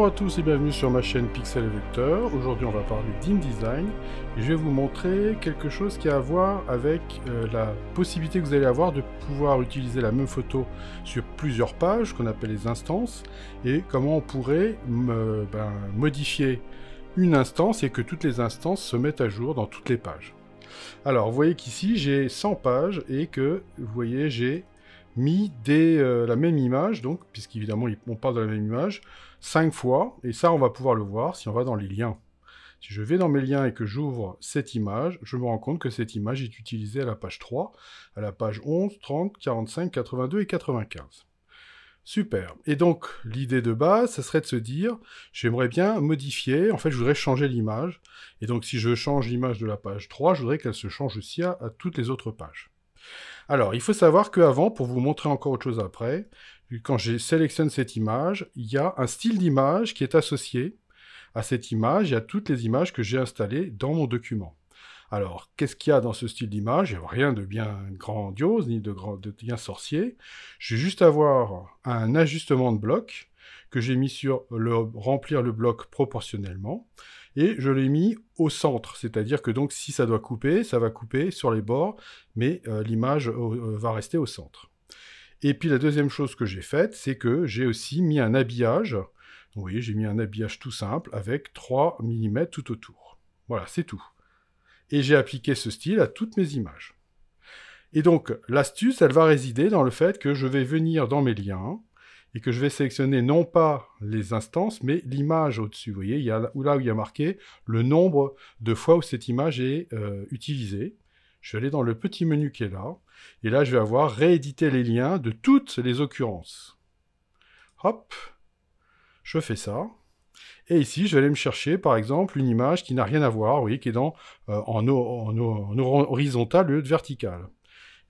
Bonjour à tous et bienvenue sur ma chaîne Pixel et Vecteur. Aujourd'hui on va parler d'InDesign et je vais vous montrer quelque chose qui a à voir avec la possibilité que vous allez avoir de pouvoir utiliser la même photo sur plusieurs pages, qu'on appelle les instances, et comment on pourrait modifier une instance et que toutes les instances se mettent à jour dans toutes les pages. Alors vous voyez qu'ici j'ai 100 pages et que vous voyez j'ai mis la même image, donc puisqu'évidemment on parle de la même image, 5 fois, et ça on va pouvoir le voir si on va dans les liens. Si je vais dans mes liens et que j'ouvre cette image, je me rends compte que cette image est utilisée à la page 3, à la page 11, 30, 45, 82 et 95. Super. Et donc, l'idée de base, ça serait de se dire, j'aimerais bien modifier, en fait, je voudrais changer l'image, et donc si je change l'image de la page 3, je voudrais qu'elle se change aussi à toutes les autres pages. Alors, il faut savoir qu'avant, pour vous montrer encore autre chose après, quand je sélectionne cette image, il y a un style d'image qui est associé à cette image et à toutes les images que j'ai installées dans mon document. Alors, qu'est-ce qu'il y a dans ce style d'image? Il n'y a rien de bien grandiose, ni de bien sorcier. Je vais juste avoir un ajustement de bloc que j'ai mis sur remplir le bloc proportionnellement. Et je l'ai mis au centre, c'est-à-dire que donc si ça doit couper, ça va couper sur les bords, mais l'image va rester au centre. Et puis la deuxième chose que j'ai faite, c'est que j'ai aussi mis un habillage. Donc, vous voyez, j'ai mis un habillage tout simple avec 3 mm tout autour. Voilà, c'est tout. Et j'ai appliqué ce style à toutes mes images. Et donc, l'astuce, elle va résider dans le fait que je vais venir dans mes liens et que je vais sélectionner non pas les instances, mais l'image au-dessus. Vous voyez, là où il y a marqué le nombre de fois où cette image est utilisée. Je vais aller dans le petit menu qui est là, et là, je vais avoir rééditer les liens de toutes les occurrences. Hop, je fais ça. Et ici, je vais aller me chercher, par exemple, une image qui n'a rien à voir, vous voyez, qui est en horizontal au lieu de vertical.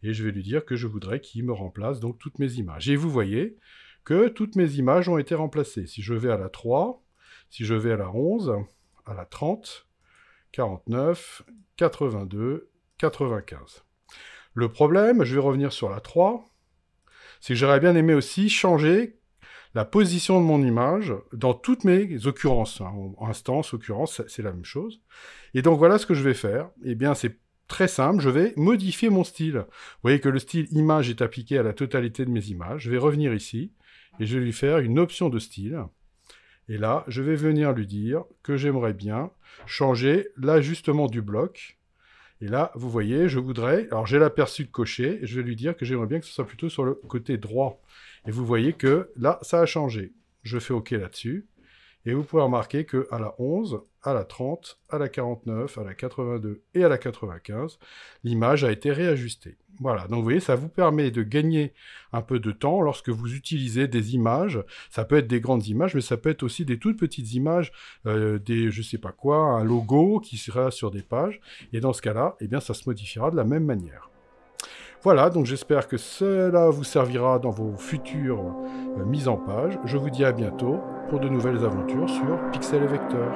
Et je vais lui dire que je voudrais qu'il me remplace donc toutes mes images. Et vous voyez que toutes mes images ont été remplacées. Si je vais à la 3, si je vais à la 11, à la 30, 49, 82, 95. Le problème, je vais revenir sur la 3, c'est que j'aurais bien aimé aussi changer la position de mon image dans toutes mes occurrences. Instance, occurrence, c'est la même chose. Et donc voilà ce que je vais faire. Eh bien, c'est très simple, je vais modifier mon style. Vous voyez que le style image est appliqué à la totalité de mes images. Je vais revenir ici, et je vais lui faire une option de style. Et là, je vais venir lui dire que j'aimerais bien changer l'ajustement du bloc. Et là, vous voyez, je voudrais... Alors, j'ai l'aperçu de cocher, et je vais lui dire que j'aimerais bien que ce soit plutôt sur le côté droit. Et vous voyez que là, ça a changé. Je fais OK là-dessus. Et vous pouvez remarquer qu'à la 11, à la 30, à la 49, à la 82 et à la 95, l'image a été réajustée. Voilà, donc vous voyez, ça vous permet de gagner un peu de temps lorsque vous utilisez des images. Ça peut être des grandes images, mais ça peut être aussi des toutes petites images, je sais pas quoi, un logo qui sera sur des pages. Et dans ce cas-là, eh bien, ça se modifiera de la même manière. Voilà, donc j'espère que cela vous servira dans vos futures mises en page. Je vous dis à bientôt pour de nouvelles aventures sur Pixel et Vecteur.